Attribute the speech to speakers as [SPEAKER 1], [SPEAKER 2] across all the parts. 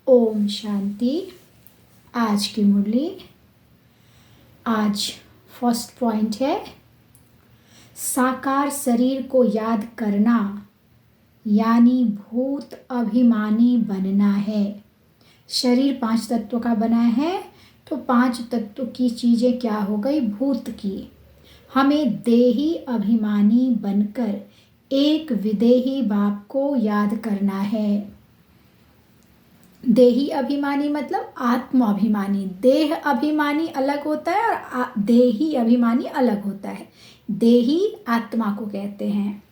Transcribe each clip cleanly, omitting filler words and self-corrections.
[SPEAKER 1] ओम शांति। आज की मुरली, आज फर्स्ट पॉइंट है साकार शरीर को याद करना यानी भूत अभिमानी बनना है। शरीर 5 तत्वों का बना है, तो 5 तत्व की चीज़ें क्या हो गई? भूत की। हमें देही अभिमानी बनकर एक विदेही बाप को याद करना है। देही अभिमानी मतलब आत्म अभिमानी। देह अभिमानी अलग होता है और देही अभिमानी अलग होता है। देही आत्मा को कहते हैं।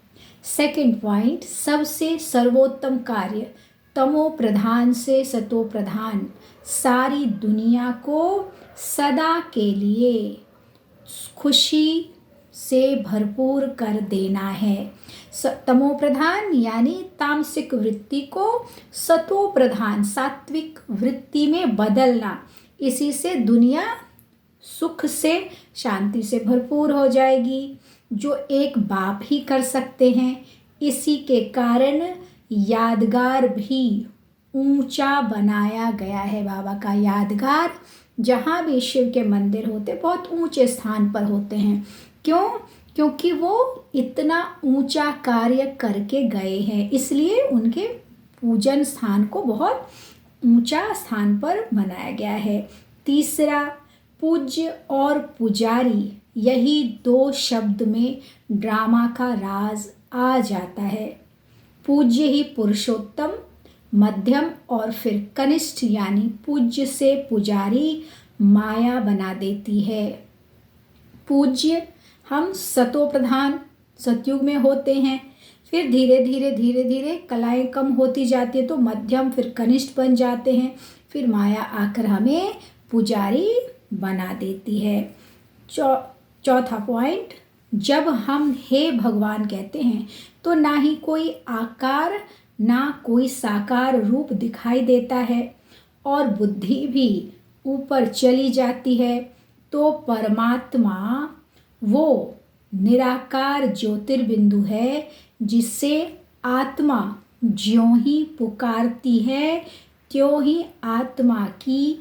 [SPEAKER 1] सेकंड पॉइंट, सबसे सर्वोत्तम कार्य तमो प्रधान से सतो प्रधान, सारी दुनिया को सदा के लिए खुशी से भरपूर कर देना है। तमो प्रधान यानी तामसिक वृत्ति को सतो प्रधान सात्विक वृत्ति में बदलना। इसी से दुनिया सुख से शांति से भरपूर हो जाएगी, जो एक बाप ही कर सकते हैं। इसी के कारण यादगार भी ऊंचा बनाया गया है। बाबा का यादगार जहाँ भी शिव के मंदिर होते बहुत ऊंचे स्थान पर होते हैं। क्यों? क्योंकि वो इतना ऊंचा कार्य करके गए हैं, इसलिए उनके पूजन स्थान को बहुत ऊंचा स्थान पर बनाया गया है। तीसरा, पूज्य और पुजारी, यही 2 शब्द में ड्रामा का राज आ जाता है। पूज्य ही पुरुषोत्तम, मध्यम और फिर कनिष्ठ यानी पूज्य से पुजारी माया बना देती है। पूज्य हम सतो प्रधान सतयुग में होते हैं, फिर धीरे धीरे कलाएं कम होती जाती है तो मध्यम फिर कनिष्ठ बन जाते हैं, फिर माया आकर हमें पुजारी बना देती है। चौथा पॉइंट, जब हम हे भगवान कहते हैं तो ना ही कोई आकार ना कोई साकार रूप दिखाई देता है और बुद्धि भी ऊपर चली जाती है, तो परमात्मा वो निराकार ज्योतिर्बिंदु है जिसे आत्मा ज्यों ही पुकारती है त्यों ही आत्मा की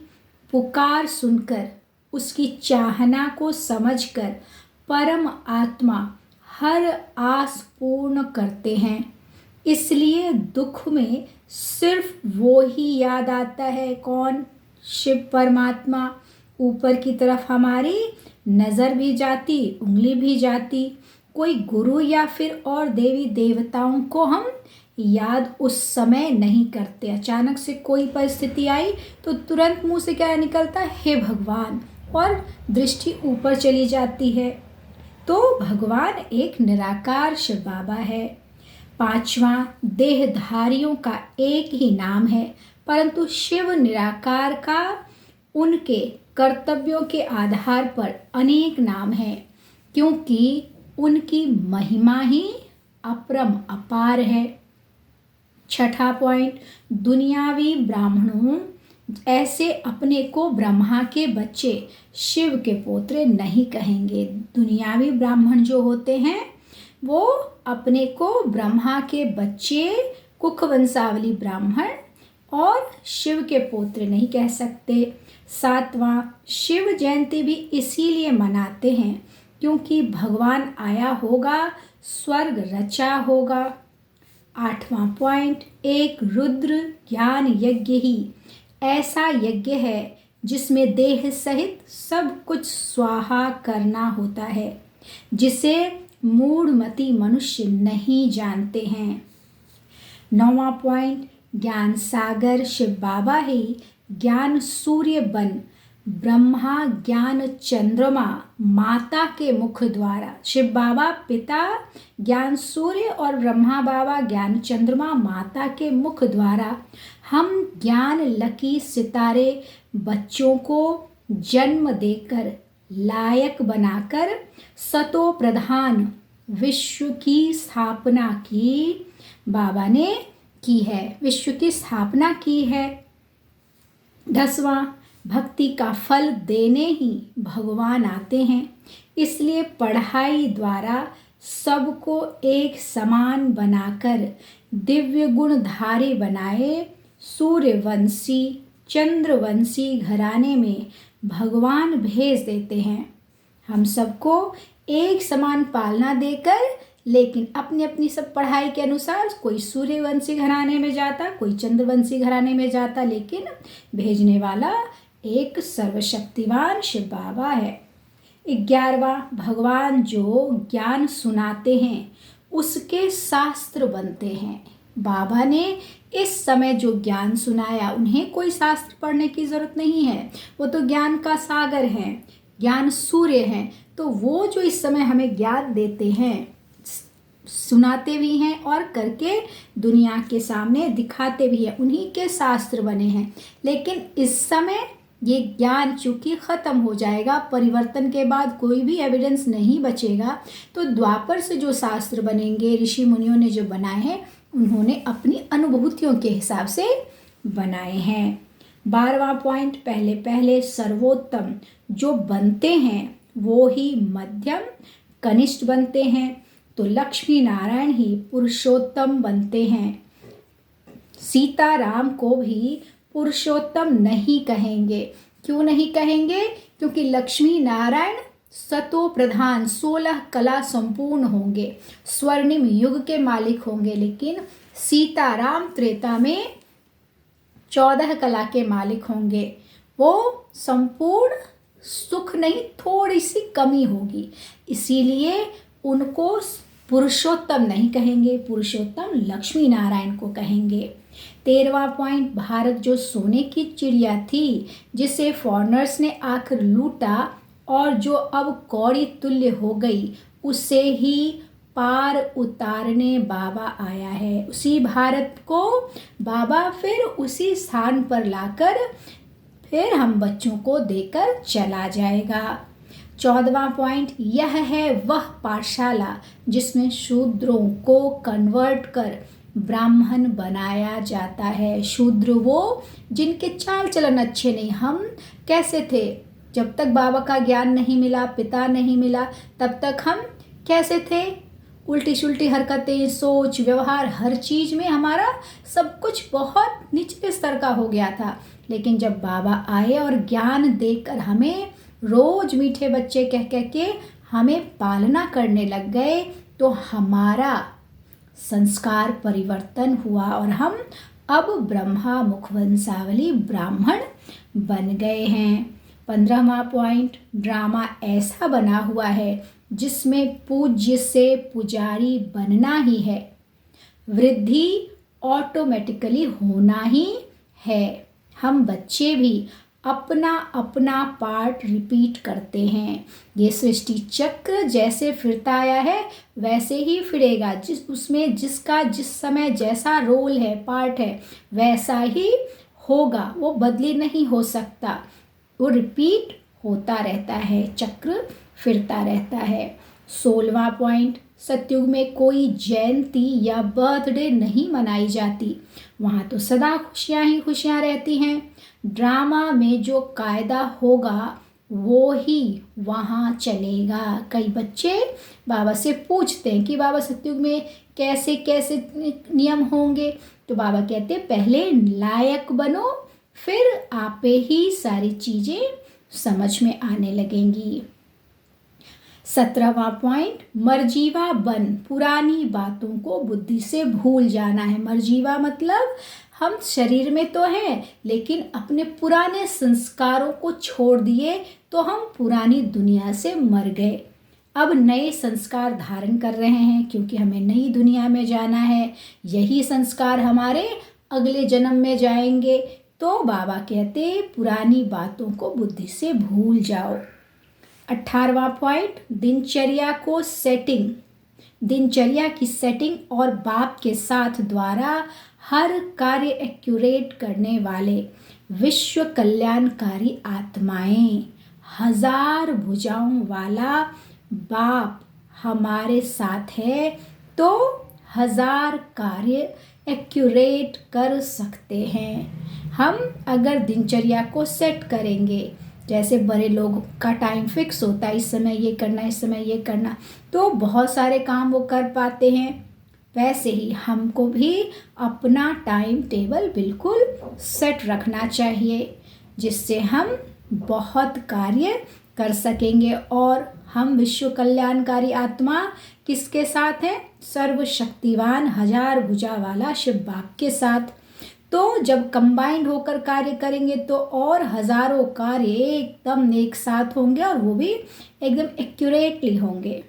[SPEAKER 1] पुकार सुनकर उसकी चाहना को समझकर परम आत्मा हर आस पूर्ण करते हैं। इसलिए दुख में सिर्फ वो ही याद आता है। कौन? शिव परमात्मा। ऊपर की तरफ हमारी नज़र भी जाती, उंगली भी जाती। कोई गुरु या फिर और देवी देवताओं को हम याद उस समय नहीं करते। अचानक से कोई परिस्थिति आई तो तुरंत मुंह से क्या निकलता है? हे भगवान, और दृष्टि ऊपर चली जाती है। तो भगवान एक निराकार शिव बाबा है। 5वां, देहधारियों का एक ही नाम है, परंतु शिव निराकार का उनके कर्तव्यों के आधार पर अनेक नाम हैं, क्योंकि उनकी महिमा ही अपरम अपार है। 6ठा पॉइंट, दुनियावी ब्राह्मणों ऐसे अपने को ब्रह्मा के बच्चे शिव के पोत्रे नहीं कहेंगे। दुनियावी ब्राह्मण जो होते हैं वो अपने को ब्रह्मा के बच्चे, कुख वंशावली ब्राह्मण और शिव के पोत्र नहीं कह सकते। 7वां, शिव जयंती भी इसीलिए मनाते हैं क्योंकि भगवान आया होगा, स्वर्ग रचा होगा। 8वां पॉइंट, एक रुद्र ज्ञान यज्ञ ही ऐसा यज्ञ है जिसमें देह सहित सब कुछ स्वाहा करना होता है, जिसे मूढ़मती मनुष्य नहीं जानते हैं। 9वां पॉइंट, ज्ञान सागर शिव बाबा ही ज्ञान सूर्य बन ब्रह्मा ज्ञान चंद्रमा माता के मुख द्वारा, शिव बाबा पिता ज्ञान सूर्य और ब्रह्मा बाबा ज्ञान चंद्रमा माता के मुख द्वारा हम ज्ञान लकी सितारे बच्चों को जन्म देकर लायक बनाकर सतो प्रधान विश्व की स्थापना की बाबा ने की है, विश्व की स्थापना की है। 10वां, भक्ति का फल देने ही भगवान आते हैं, इसलिए पढ़ाई द्वारा सबको एक समान बनाकर दिव्य गुणधारी बनाए सूर्यवंशी चंद्रवंशी घराने में भगवान भेज देते हैं। हम सबको एक समान पालना देकर, लेकिन अपनी अपनी सब पढ़ाई के अनुसार कोई सूर्यवंशी घराने में जाता, कोई चंद्रवंशी घराने में जाता, लेकिन भेजने वाला एक सर्वशक्तिवान शिव बाबा है। 11वां, भगवान जो ज्ञान सुनाते हैं उसके शास्त्र बनते हैं। बाबा ने इस समय जो ज्ञान सुनाया, उन्हें कोई शास्त्र पढ़ने की जरूरत नहीं है, वो तो ज्ञान का सागर है, ज्ञान सूर्य हैं। तो वो जो इस समय हमें ज्ञान देते हैं, सुनाते भी हैं और करके दुनिया के सामने दिखाते भी हैं, उन्हीं के शास्त्र बने हैं। लेकिन इस समय ये ज्ञान चूंकि ख़त्म हो जाएगा, परिवर्तन के बाद कोई भी एविडेंस नहीं बचेगा, तो द्वापर से जो शास्त्र बनेंगे, ऋषि मुनियों ने जो बनाए हैं, उन्होंने अपनी अनुभूतियों के हिसाब से बनाए हैं। 12वां पॉइंट, पहले पहले सर्वोत्तम जो बनते हैं वो ही मध्यम कनिष्ठ बनते हैं, तो लक्ष्मी नारायण ही पुरुषोत्तम बनते हैं। सीताराम को भी पुरुषोत्तम नहीं कहेंगे। क्यों नहीं कहेंगे? क्योंकि लक्ष्मी नारायण सतो प्रधान 16 कला संपूर्ण होंगे, स्वर्णिम युग के मालिक होंगे, लेकिन सीताराम त्रेता में 14 कला के मालिक होंगे। वो संपूर्ण सुख नहीं, थोड़ी सी कमी होगी, इसीलिए उनको पुरुषोत्तम नहीं कहेंगे, पुरुषोत्तम लक्ष्मी नारायण को कहेंगे। 13वां पॉइंट, भारत जो सोने की चिड़िया थी जिसे फॉरेनर्स ने आकर लूटा और जो अब कौड़ी तुल्य हो गई, उसे ही पार उतारने बाबा आया है। उसी भारत को बाबा फिर उसी स्थान पर लाकर फिर हम बच्चों को देकर चला जाएगा। 14वां पॉइंट, यह है वह पाठशाला जिसमें शूद्रों को कन्वर्ट कर ब्राह्मण बनाया जाता है। शूद्र वो जिनके चाल चलन अच्छे नहीं। हम कैसे थे? जब तक बाबा का ज्ञान नहीं मिला, पिता नहीं मिला, तब तक हम कैसे थे? उल्टी सुल्टी हरकतें, सोच, व्यवहार, हर चीज़ में हमारा सब कुछ बहुत निचले स्तर का हो गया था। लेकिन जब बाबा आए और ज्ञान देकर हमें रोज मीठे बच्चे कह कह के हमें पालना करने लग गए, तो हमारा संस्कार परिवर्तन हुआ और हम अब ब्रह्मा मुखवंशावली ब्राह्मण बन गए हैं। 15वां पॉइंट, ड्रामा ऐसा बना हुआ है जिसमें पूज्य से पुजारी बनना ही है, वृद्धि ऑटोमेटिकली होना ही है। हम बच्चे भी अपना अपना पार्ट रिपीट करते हैं। ये सृष्टि चक्र जैसे फिरता आया है वैसे ही फिरेगा। उसमें जिसका जिस समय जैसा रोल है, पार्ट है, वैसा ही होगा, वो बदली नहीं हो सकता, वो रिपीट होता रहता है, चक्र फिरता रहता है। 16वां पॉइंट, सतयुग में कोई जयंती या बर्थडे नहीं मनाई जाती, वहाँ तो सदा खुशियाँ ही खुशियाँ रहती हैं। ड्रामा में जो कायदा होगा वो ही वहाँ चलेगा। कई बच्चे बाबा से पूछते हैं कि बाबा सतयुग में कैसे कैसे नियम होंगे, तो बाबा कहते हैं पहले लायक बनो, फिर आपे ही सारी चीज़ें समझ में आने लगेंगी। 17वां पॉइंट, मर्जीवा बन पुरानी बातों को बुद्धि से भूल जाना है। मर्जीवा मतलब हम शरीर में तो हैं, लेकिन अपने पुराने संस्कारों को छोड़ दिए तो हम पुरानी दुनिया से मर गए। अब नए संस्कार धारण कर रहे हैं क्योंकि हमें नई दुनिया में जाना है। यही संस्कार हमारे अगले जन्म में जाएंगे। तो बाबा कहते पुरानी बातों को बुद्धि से भूल जाओ। 18वां पॉइंट, दिनचर्या को सेटिंग, दिनचर्या की सेटिंग और बाप के साथ द्वारा हर कार्य एक्यूरेट करने वाले विश्व कल्याणकारी आत्माएं, 1000 भुजाओं वाला बाप हमारे साथ है तो 1000 कार्य एक्यूरेट कर सकते हैं। हम अगर दिनचर्या को सेट करेंगे, जैसे बड़े लोग का टाइम फिक्स होता है, इस समय ये करना, इस समय ये करना, तो बहुत सारे काम वो कर पाते हैं। वैसे ही हमको भी अपना टाइम टेबल बिल्कुल सेट रखना चाहिए, जिससे हम बहुत कार्य कर सकेंगे। और हम विश्व कल्याणकारी आत्मा किसके साथ हैं? सर्वशक्तिवान हजार भुजा वाला शिव बाप के साथ। तो जब कंबाइंड होकर कार्य करेंगे तो और हजारों कार्य एकदम एक साथ होंगे और वो भी एकदम एक्यूरेटली होंगे।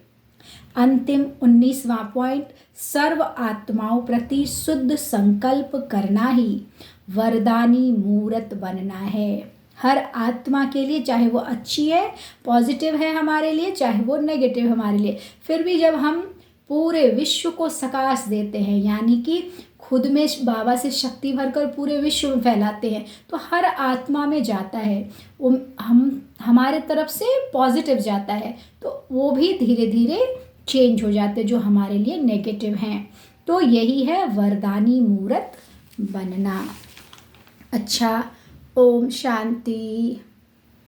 [SPEAKER 1] अंतिम 19वां पॉइंट, सर्व आत्माओं प्रति शुद्ध संकल्प करना ही वरदानी मूर्त बनना है। हर आत्मा के लिए, चाहे वो अच्छी है, पॉजिटिव है हमारे लिए, चाहे वो नेगेटिव हमारे लिए, फिर भी जब हम पूरे विश्व को सकाश देते हैं, यानी कि खुद में बाबा से शक्ति भरकर पूरे विश्व में फैलाते हैं, तो हर आत्मा में जाता है वो, हम हमारे तरफ से पॉजिटिव जाता है, तो वो भी धीरे धीरे चेंज हो जाते जो हमारे लिए नेगेटिव हैं। तो यही है वरदानी मूर्त बनना। अच्छा, ओम शांति।